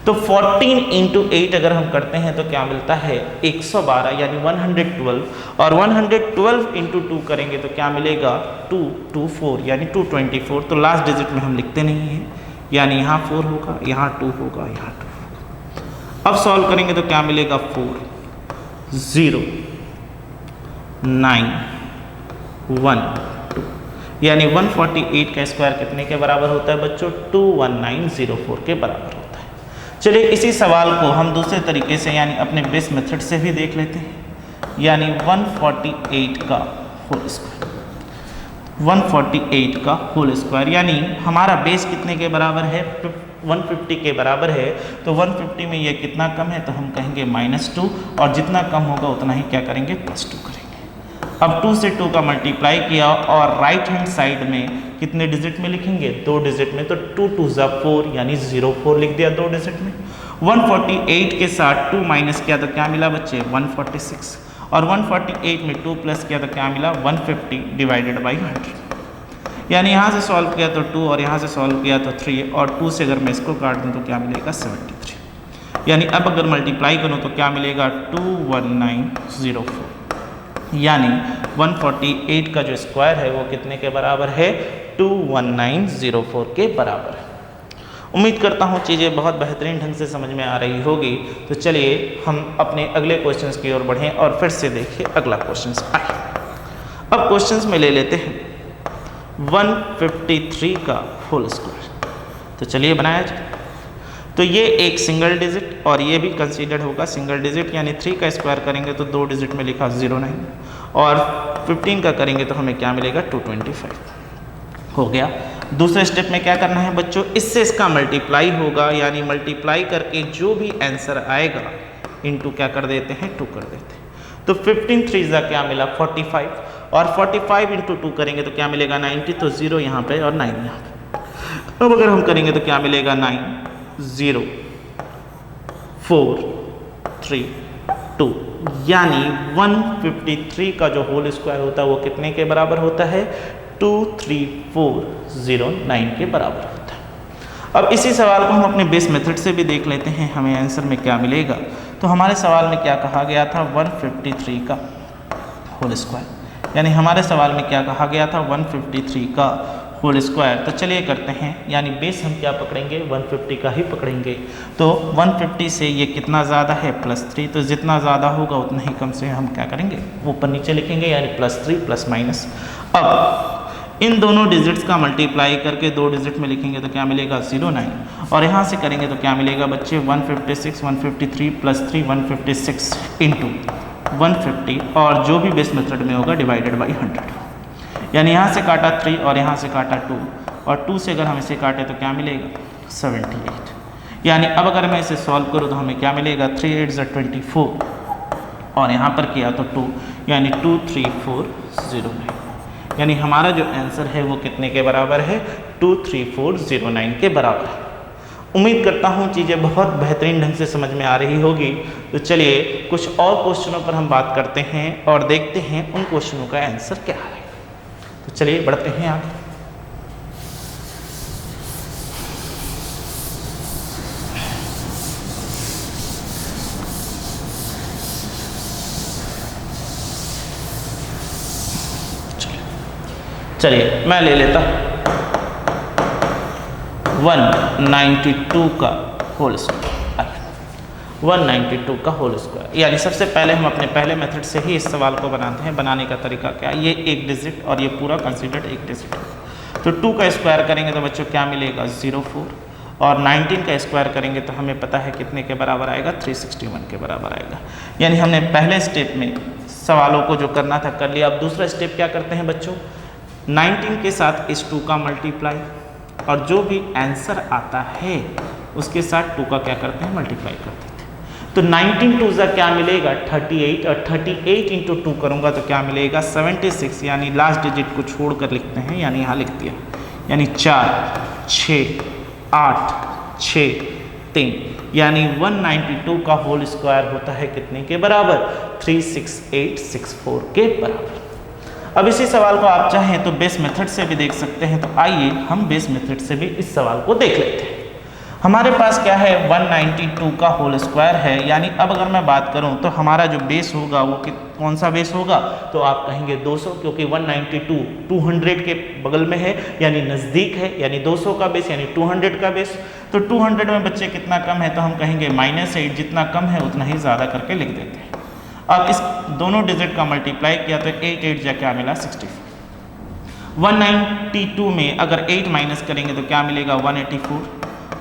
तो 14 × 8 अगर हम करते हैं तो क्या मिलता है, 112, यानी 112, और 112 × 2 करेंगे तो क्या मिलेगा, 224, यानी 224। तो लास्ट डिजिट में हम लिखते नहीं हैं, यानी यहाँ 4 होगा, यहाँ 2 होगा, यहाँ 2 होगा। अब सॉल्व करेंगे तो क्या मिलेगा, 4 0 9 1 2, यानी 148 का स्क्वायर कितने के बराबर होता है बच्चों, 21904 के बराबर होता है। चलिए इसी सवाल को हम दूसरे तरीके से यानी अपने बेस मेथड से भी देख लेते हैं। यानी 148 का होल स्क्वायर, 148 का होल स्क्वायर, यानी हमारा बेस कितने के बराबर है, 150 के बराबर है। तो 150 में ये कितना कम है तो हम कहेंगे -2, और जितना कम होगा उतना ही क्या करेंगे, +2 करेंगे। अब 2 से 2 का मल्टीप्लाई किया और राइट हैंड साइड में कितने डिजिट में लिखेंगे, 2 डिजिट में। तो 2 2 4, यानी 04 लिख दिया 2 डिजिट में। 148 के साथ 2 माइनस किया तो क्या मिला बच्चे 146, और 148 में 2 प्लस किया तो क्या मिला 150 डिवाइडेड बाई 100। यानी यहाँ से सॉल्व किया तो 2 और यहाँ से सॉल्व किया तो 3, और 2 से अगर मैं इसको काट दूँ तो क्या मिलेगा 73। यानी अब अगर मल्टीप्लाई करूँ तो क्या मिलेगा 21904, यानी 148 का जो स्क्वायर है वो कितने के बराबर है 21904 के बराबर है। उम्मीद करता हूँ चीज़ें बहुत बेहतरीन ढंग से समझ में आ रही होगी। तो चलिए हम अपने अगले क्वेश्चंस की ओर बढ़ें और फिर से देखिए अगला क्वेश्चंस आए। अब क्वेश्चंस में ले लेते हैं 153 का होल स्क्वायर। तो चलिए बनाया जाए। तो ये एक सिंगल डिजिट और ये भी कंसीडर्ड होगा सिंगल डिजिट, यानी 3 का स्क्वायर करेंगे तो 2 डिजिट में लिखा 09, और 15 का करेंगे तो हमें क्या मिलेगा 225 हो गया। दूसरे स्टेप में क्या करना है बच्चों, इससे इसका मल्टीप्लाई होगा, यानी मल्टीप्लाई करके जो भी आंसर आएगा इनटू क्या कर देते हैं 2 कर देते हैं। तो 15 3 का क्या मिला 45, और 45 इंटू 2 करेंगे तो क्या मिलेगा 90, तो 0 यहाँ पे और 9 यहाँ पे। अब अगर हम करेंगे तो क्या मिलेगा 9 0 4 3 2, यानी 153 का जो होल स्क्वायर होता है वो कितने के बराबर होता है 23409 के बराबर होता है। अब इसी सवाल को हम अपने बेस मेथड से भी देख लेते हैं, हमें आंसर में क्या मिलेगा। तो हमारे सवाल में क्या कहा गया था 153 का होल स्क्वायर, यानी हमारे सवाल में क्या कहा गया था 153 का होल स्क्वायर। तो चलिए करते हैं, यानी बेस हम क्या पकड़ेंगे 150 का ही पकड़ेंगे। तो 150 से ये कितना ज़्यादा है +3, तो जितना ज़्यादा होगा उतना ही कम से हम क्या करेंगे ऊपर नीचे लिखेंगे, यानी +3 + माइनस। अब इन दोनों डिजिट्स का मल्टीप्लाई करके 2 डिजिट में लिखेंगे तो क्या मिलेगा 09, और यहाँ से करेंगे तो क्या मिलेगा बच्चे 156 153 + 3 156 इंटू 150, और जो भी बेस मेथड में होगा डिवाइडेड बाई 100, यानी यहाँ से काटा 3 और यहाँ से काटा 2, और 2 से अगर हम इसे काटे तो क्या मिलेगा 78। यानी अब अगर मैं इसे सॉल्व करूँ तो हमें क्या मिलेगा 3 8 24, और यहाँ पर किया तो 2, यानी 23409, यानी हमारा जो आंसर है वो कितने के बराबर है 23409 के बराबर है। उम्मीद करता हूँ चीज़ें बहुत बेहतरीन ढंग से समझ में आ रही होगी। तो चलिए कुछ और क्वेश्चनों पर हम बात करते हैं और देखते हैं उन क्वेश्चनों का आंसर क्या है। तो चलिए बढ़ते हैं आगे। चलिए मैं ले लेता 192 का होल स्क्वायर। 192 का होल स्क्वायर, यानी सबसे पहले हम अपने पहले मेथड से ही इस सवाल को बनाते हैं। बनाने का तरीका क्या, ये एक डिजिट और ये पूरा कंसीडर्ड एक डिजिट है। तो 2 का स्क्वायर करेंगे तो बच्चों क्या मिलेगा 04, और 19 का स्क्वायर करेंगे तो हमें पता है कितने के बराबर आएगा 361 के बराबर आएगा। यानी हमने पहले स्टेप में सवालों को जो करना था कर लिया। अब दूसरा स्टेप क्या करते हैं बच्चों, 19 के साथ इस 2 का मल्टीप्लाई, और जो भी आंसर आता है उसके साथ 2 का क्या करते हैं मल्टीप्लाई करते हैं। तो 19 2 क्या मिलेगा 38, और 38 इंटू 2 करूँगा तो क्या मिलेगा 76, यानी लास्ट डिजिट को छोड़ कर लिखते हैं, यानी यहाँ लिख दिया, यानी 4 6 8 6 3, यानी 192 का होल स्क्वायर होता है कितने के बराबर 36864 के बराबर। अब इसी सवाल को आप चाहें तो बेस मेथड से भी देख सकते हैं। तो आइए हम बेस मेथड से भी इस सवाल को देख लेते हैं। हमारे पास क्या है 192 का होल स्क्वायर है, यानी अब अगर मैं बात करूं तो हमारा जो बेस होगा वो कौन सा बेस होगा, तो आप कहेंगे 200, क्योंकि 192 200 के बगल में है, यानी नज़दीक है, यानी 200 का बेस यानी 200 का बेस। तो 200 में बच्चे कितना कम है, तो हम कहेंगे -8, जितना कम है उतना ही ज़्यादा करके लिख देते हैं। अब इस दोनों डिजिट का मल्टीप्लाई किया तो 8 8 जा क्या मिला 64। 192 में अगर 8 माइनस करेंगे तो क्या मिलेगा 184,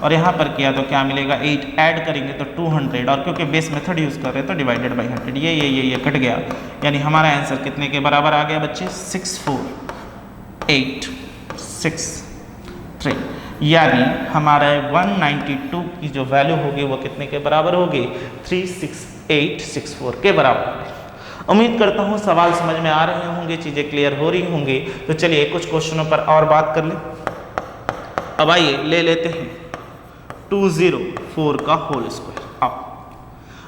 और यहाँ पर किया तो क्या मिलेगा 8 ऐड करेंगे तो 200, और क्योंकि बेस मेथड यूज़ कर रहे हैं तो डिवाइडेड बाई 100, ये कट गया, यानी हमारा आंसर कितने के बराबर आ गया बच्चे 64863, यानी हमारा 192 की जो वैल्यू होगी वो कितने के बराबर होगी 36864 के बराबर। उम्मीद करता हूँ सवाल समझ में आ रहे होंगे, चीज़ें क्लियर हो रही होंगी। तो चलिए कुछ क्वेश्चनों पर और बात कर लें। अब आइए ले लेते हैं 204 का होल स्क्वायर। अब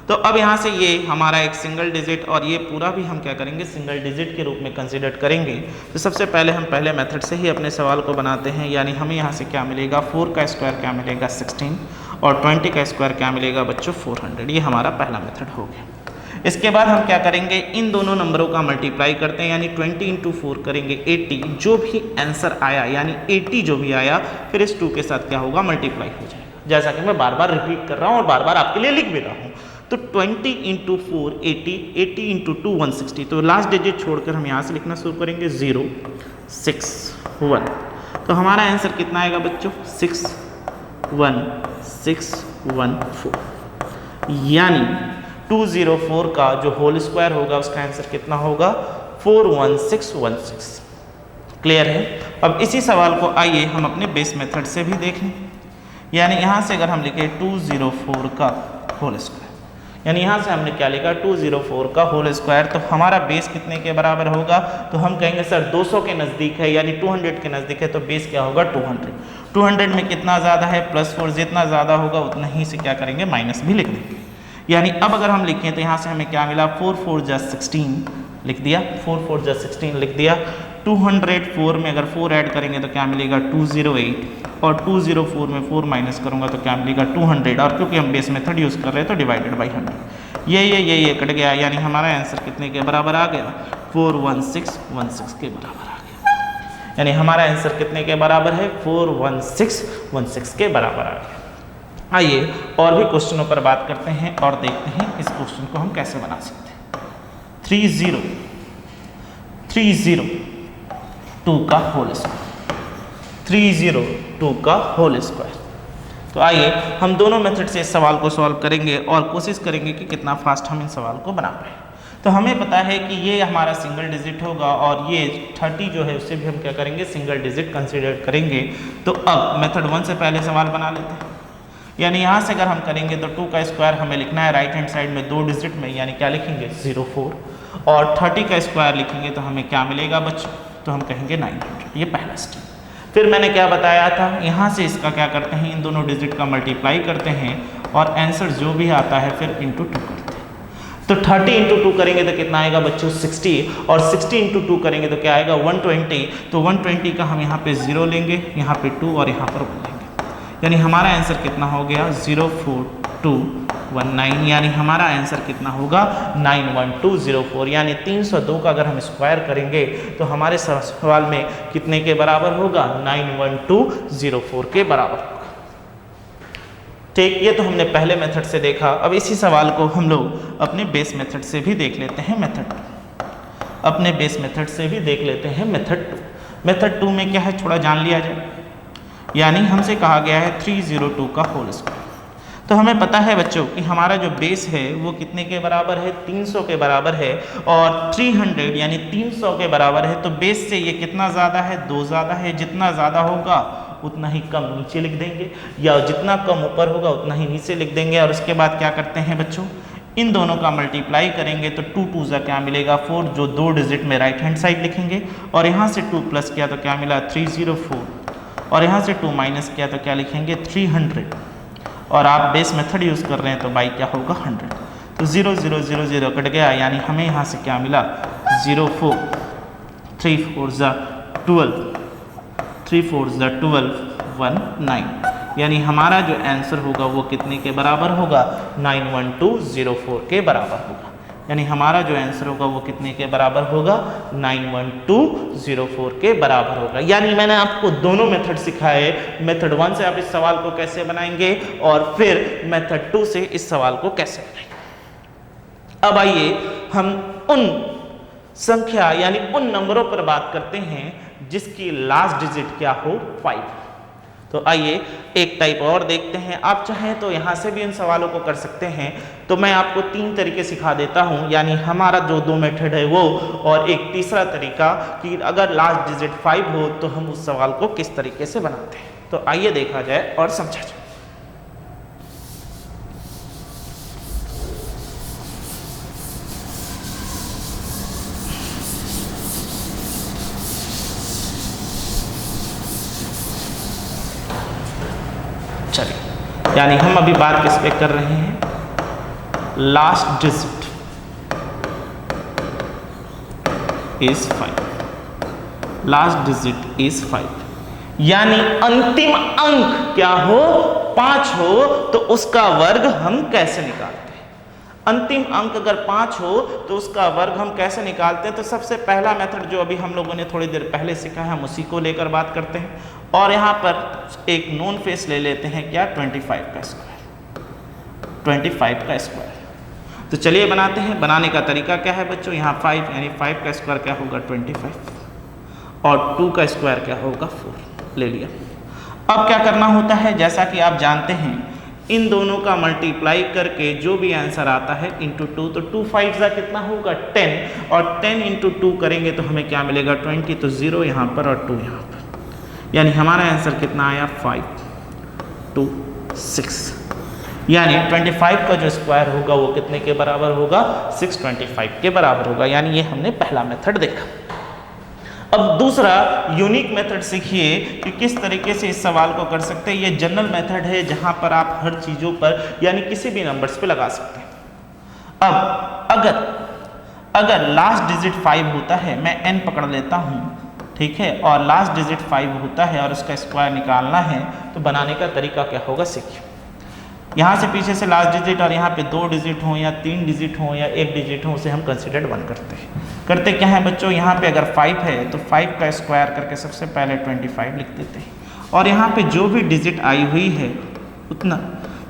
तो अब यहाँ से ये हमारा एक सिंगल डिजिट और ये पूरा भी हम क्या करेंगे, सिंगल डिजिट के रूप में कंसिडर करेंगे। तो सबसे पहले हम पहले मेथड से ही अपने सवाल को बनाते हैं, यानी हमें यहाँ से क्या मिलेगा, 4 का स्क्वायर क्या मिलेगा 16 और 20 का स्क्वायर क्या मिलेगा बच्चों 400। ये हमारा पहला मेथड हो गया। इसके बाद हम क्या करेंगे, इन दोनों नंबरों का मल्टीप्लाई करते हैं, यानी 20 इंटू 4 करेंगे 80। जो भी आंसर आया यानी 80 जो भी आया फिर इस 2 के साथ क्या होगा, मल्टीप्लाई हो जाएगा। जैसा कि मैं बार बार रिपीट कर रहा हूँ और बार बार आपके लिए लिख भी रहा हूँ। तो 20 इंटू 4 80, 80 इंटू 2 160। तो लास्ट डिजिट छोड़कर हम यहाँ से लिखना शुरू करेंगे 0 6 1। तो हमारा आंसर कितना आएगा बच्चों 6 1 6 1 4, यानी 204 का जो होल स्क्वायर होगा उसका आंसर कितना होगा 41616। क्लियर है। अब इसी सवाल को आइए हम अपने बेस मेथड से भी देख लें, यानी यहाँ से अगर हम लिखें 204 का होल स्क्वायर, यानी यहाँ से हमने क्या लिखा 204 का होल स्क्वायर, तो हमारा बेस कितने के बराबर होगा, तो हम कहेंगे सर 200 के नज़दीक है यानी 200 के नज़दीक है, तो बेस क्या होगा 200। 200 में कितना ज़्यादा है +4, जितना ज़्यादा होगा उतना ही से क्या करेंगे माइनस भी लिख देंगे। यानी अब अगर हम लिखें तो यहाँ से हमें क्या मिला 4 4 जा 16 लिख दिया, 4 4 जा 16 लिख दिया। 204 में अगर 4 ऐड करेंगे तो क्या मिलेगा 208 और 204 में 4 माइनस करूँगा तो क्या मिलेगा 200। और क्योंकि हम बेस मेथड यूज़ कर रहे हैं तो डिवाइडेड बाई 100। ये कट गया, यानी हमारा आंसर कितने के बराबर आ गया 41616 के बराबर आ गया। यानी हमारा आंसर कितने के बराबर है 41616 के बराबर आ गया। आइए और भी क्वेश्चनों पर बात करते हैं और देखते हैं इस क्वेश्चन को हम कैसे बना सकते हैं। 302 का होल स्क्वायर, 302 का होल स्क्वायर। तो आइए हम दोनों मेथड से इस सवाल को सॉल्व करेंगे और कोशिश करेंगे कि कितना फास्ट हम इन सवाल को बना पाए। तो हमें पता है कि ये हमारा सिंगल डिजिट होगा और ये 30 जो है उससे भी हम क्या करेंगे सिंगल डिजिट कंसिडर करेंगे। तो अब मेथड 1 से पहले सवाल बना लेते हैं, यानी यहाँ से अगर हम करेंगे तो 2 का स्क्वायर हमें लिखना है राइट हैंड साइड में 2 डिजिट में, यानी क्या लिखेंगे 04 और 30 का स्क्वायर लिखेंगे तो हमें क्या मिलेगा बच्चों, तो हम कहेंगे 900। ये पहला स्टेप। फिर मैंने क्या बताया था, यहाँ से इसका क्या करते हैं इन दोनों डिजिट का मल्टीप्लाई करते हैं और आंसर जो भी आता है फिर इंटू 2 करते हैं। तो 30 इंटू 2 करेंगे तो कितना आएगा बच्चों 60 और 60 इंटू 2 करेंगे तो क्या आएगा 120। तो 120 का हम यहाँ पे 0 लेंगे, यहाँ पे 2 और यहाँ पर 1 लेंगे, यानी हमारा आंसर कितना हो गया 04219, यानी हमारा आंसर कितना होगा 91204। यानी 302 का अगर हम स्क्वायर करेंगे तो हमारे सवाल में कितने के बराबर होगा 91204 के बराबर होगा। ठीक, ये तो हमने पहले मेथड से देखा। अब इसी सवाल को हम लोग अपने बेस मेथड से भी देख लेते हैं। अपने बेस मेथड से भी देख लेते हैं मेथड 2। मेथड 2 में क्या है थोड़ा जान लिया जाए, यानी हमसे कहा गया है 302 का होल स्क्वायर। तो हमें पता है बच्चों कि हमारा जो बेस है वो कितने के बराबर है 300 के बराबर है और 300 यानी 300 के बराबर है। तो बेस से ये कितना ज़्यादा है 2 ज़्यादा है, जितना ज़्यादा होगा उतना ही कम नीचे लिख देंगे या जितना कम ऊपर होगा उतना ही नीचे लिख देंगे। और उसके बाद क्या करते हैं बच्चों, इन दोनों का मल्टीप्लाई करेंगे तो 2 2 ज़ा क्या मिलेगा 4, जो 2 डिजिट में राइट हैंड साइड लिखेंगे और यहाँ से 2 प्लस किया तो क्या मिला 304 और यहाँ से 2 माइनस किया तो क्या लिखेंगे 300 और आप बेस मेथड यूज़ कर रहे हैं तो बाई क्या होगा 100। तो 0 0 0 0 कट गया, यानी हमें यहाँ से क्या मिला 04 3 4 ज़ा 12 3 4 ज़ा 12 19, यानी हमारा जो आंसर होगा वो कितने के बराबर होगा 91204 के बराबर होगा। यानी हमारा जो आंसर होगा वो कितने के बराबर होगा 91204 के बराबर होगा। यानी मैंने आपको दोनों मेथड सिखाए। मेथड 1 से आप इस सवाल को कैसे बनाएंगे और फिर मेथड 2 से इस सवाल को कैसे बनाएंगे। अब आइए हम उन संख्या यानी उन नंबरों पर बात करते हैं जिसकी लास्ट डिजिट क्या हो 5। तो आइए एक टाइप और देखते हैं। आप चाहें तो यहाँ से भी इन सवालों को कर सकते हैं। तो मैं आपको 3 तरीके सिखा देता हूँ, यानी हमारा जो 2 मेथड है वो और एक तीसरा तरीका कि अगर लास्ट डिजिट 5 हो तो हम उस सवाल को किस तरीके से बनाते हैं। तो आइए देखा जाए और समझा जाए। यानी हम अभी बात किस पे कर रहे हैं, last digit is 5, last digit is 5, यानी अंतिम अंक क्या हो, 5 हो तो उसका वर्ग हम कैसे निकालते हैं। अंतिम अंक अगर 5 हो तो उसका वर्ग हम कैसे निकालते हैं। तो सबसे पहला मेथड जो अभी हम लोगों ने थोड़ी देर पहले सीखा है, हम उसी को लेकर बात करते हैं। और यहाँ पर एक नोन फेस ले लेते हैं, क्या, 25 का स्क्वायर, 25 का स्क्वायर। तो चलिए बनाते हैं। बनाने का तरीका क्या है बच्चों, यहाँ 5 यानी 5 का स्क्वायर क्या होगा 25 और 2 का स्क्वायर क्या होगा 4, ले लिया। अब क्या करना होता है, जैसा कि आप जानते हैं इन दोनों का मल्टीप्लाई करके जो भी आंसर आता है इंटू 2, तो 2 5 कितना होगा 10, और 10 इंटू 2 करेंगे तो हमें क्या मिलेगा 20, तो 0 यहाँ पर और 2 यहाँ पर, यानी हमारा आंसर कितना आया 5 2 6, यानी 25 का जो स्क्वायर होगा वो कितने के बराबर होगा, 625 के बराबर होगा। यानी ये हमने पहला मेथड देखा। अब दूसरा यूनिक मेथड सीखिए कि किस तरीके से इस सवाल को कर सकते हैं। ये जनरल मेथड है जहां पर आप हर चीज़ों पर यानी किसी भी नंबर्स पे लगा सकते हैं। अब अगर लास्ट डिजिट 5 होता है, मैं n पकड़ लेता हूं, ठीक है, और लास्ट डिजिट 5 होता है और उसका स्क्वायर निकालना है, तो बनाने का तरीका क्या होगा सीखिए। यहाँ से पीछे से लास्ट डिजिट और यहाँ पे 2 डिजिट हो या 3 डिजिट हो या 1 डिजिट हो, उसे हम कंसिडर्ड 1 करते हैं। करते क्या है बच्चों, यहाँ पे अगर 5 है तो 5 का स्क्वायर करके सबसे पहले 25 लिख देते हैं, और यहाँ पे जो भी डिजिट आई हुई है उतना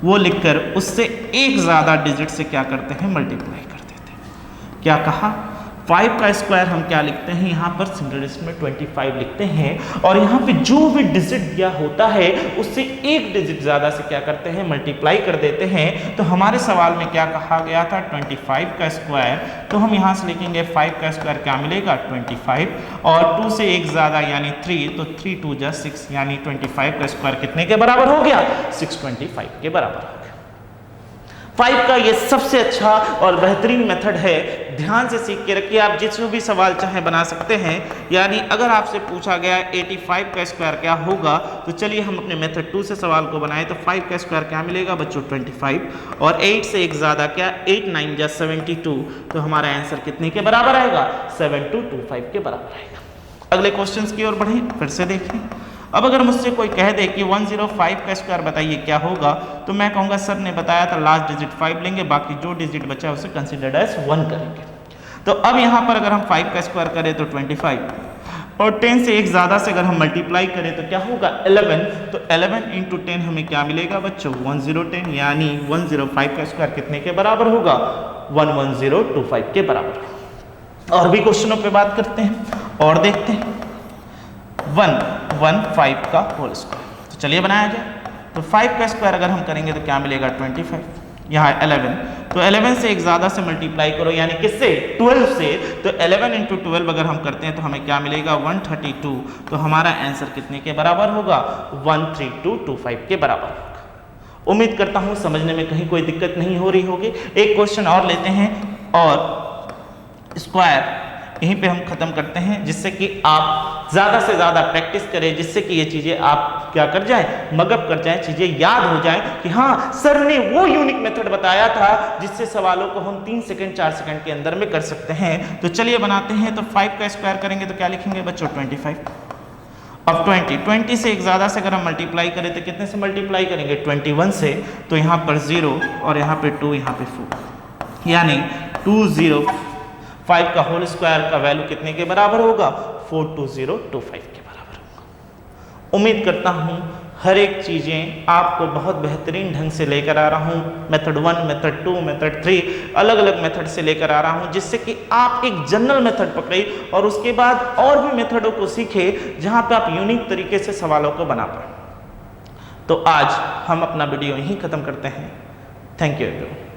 वो लिखकर उससे एक ज़्यादा डिजिट से क्या करते हैं, मल्टीप्लाई कर देते हैं। क्या कहा, 5 का स्क्वायर हम क्या लिखते हैं, यहाँ पर सिंगल डिजिट में 25 लिखते हैं, और यहाँ पे जो भी डिजिट दिया होता है उससे एक डिजिट ज़्यादा से क्या करते हैं, मल्टीप्लाई कर देते हैं। तो हमारे सवाल में क्या कहा गया था, 25 का स्क्वायर, तो हम यहाँ से लिखेंगे 5 का स्क्वायर क्या मिलेगा 25, और 2 से एक ज़्यादा यानी 3, तो 3 2 जा 6, यानी 25 का स्क्वायर कितने के बराबर हो गया, 625 के बराबर हो गया। 5 का ये सबसे अच्छा और बेहतरीन मेथड है, ध्यान से सीख के रखिए। आप जिस भी सवाल चाहे बना सकते हैं। यानी अगर आपसे पूछा गया 85 का स्क्वायर क्या होगा, तो चलिए हम अपने मेथड 2 से सवाल को बनाएं। तो 5 का स्क्वायर क्या मिलेगा बच्चों 25, और 8 से एक ज़्यादा क्या, 8 9 जा 72, तो हमारा आंसर कितने के बराबर आएगा, 7225 के बराबर आएगा। अगले क्वेश्चन की ओर बढ़ें, फिर से देखें। अब अगर मुझसे कोई कह दे कि 105 का स्क्वायर बताइए क्या होगा, तो मैं कहूँगा सर ने बताया था लास्ट डिजिट 5 लेंगे, बाकी जो डिजिट बचा उसे कंसिडर्ड एज 1 करेंगे। तो अब यहाँ पर अगर हम 5 का स्क्वायर करें तो 25, और 10 से एक ज़्यादा से अगर हम मल्टीप्लाई करें तो क्या होगा 11, तो 11 इंटू 10 हमें क्या मिलेगा बच्चों 1010, यानी 105 का स्क्वायर कितने के बराबर होगा, 11025 के बराबर। और भी क्वेश्चनों पे बात करते हैं और देखते हैं। 115 का होल स्क्वायर, तो चलिए बनाया जाए। तो 5 का स्क्वायर अगर हम करेंगे तो क्या मिलेगा 25, यहाँ 11, तो 11 से एक ज़्यादा से मल्टीप्लाई करो, यानी किससे 12 से, तो 11 इंटू 12 अगर हम करते हैं तो हमें क्या मिलेगा 132, तो हमारा आंसर कितने के बराबर होगा 13225 के बराबर होगा। उम्मीद करता हूँ समझने में कहीं कोई दिक्कत नहीं हो रही होगी। एक क्वेश्चन और लेते हैं और स्क्वायर यहीं पे हम ख़त्म करते हैं, जिससे कि आप ज़्यादा से ज़्यादा प्रैक्टिस करें, जिससे कि ये चीज़ें आप क्या कर जाएं, मगअप कर जाएं, चीज़ें याद हो जाएं कि हाँ सर ने वो यूनिक मेथड बताया था जिससे सवालों को हम 3 सेकंड 4 सेकंड के अंदर में कर सकते हैं। तो चलिए बनाते हैं। तो 5 का स्क्वायर करेंगे तो क्या लिखेंगे बच्चों 25, अब 20 से एक ज़्यादा से अगर हम मल्टीप्लाई करें तो कितने से मल्टीप्लाई करेंगे 21 से, तो यहाँ पर 0 और यहाँ पे 2, यहाँ पे 4, यानी 205 का होल स्क्वायर का वैल्यू कितने के बराबर होगा 42025 के बराबर होगा। उम्मीद करता हूँ हर एक चीज़ें आपको बहुत बेहतरीन ढंग से लेकर आ रहा हूँ। मेथड 1, मेथड 2, मेथड 3 अलग अलग मेथड से लेकर आ रहा हूँ, जिससे कि आप एक जनरल मेथड पकड़े और उसके बाद और भी मेथडों को सीखे जहाँ पे आप यूनिक तरीके से सवालों को बना पाए। तो आज हम अपना वीडियो यहीं ख़त्म करते हैं। Thank you everyone.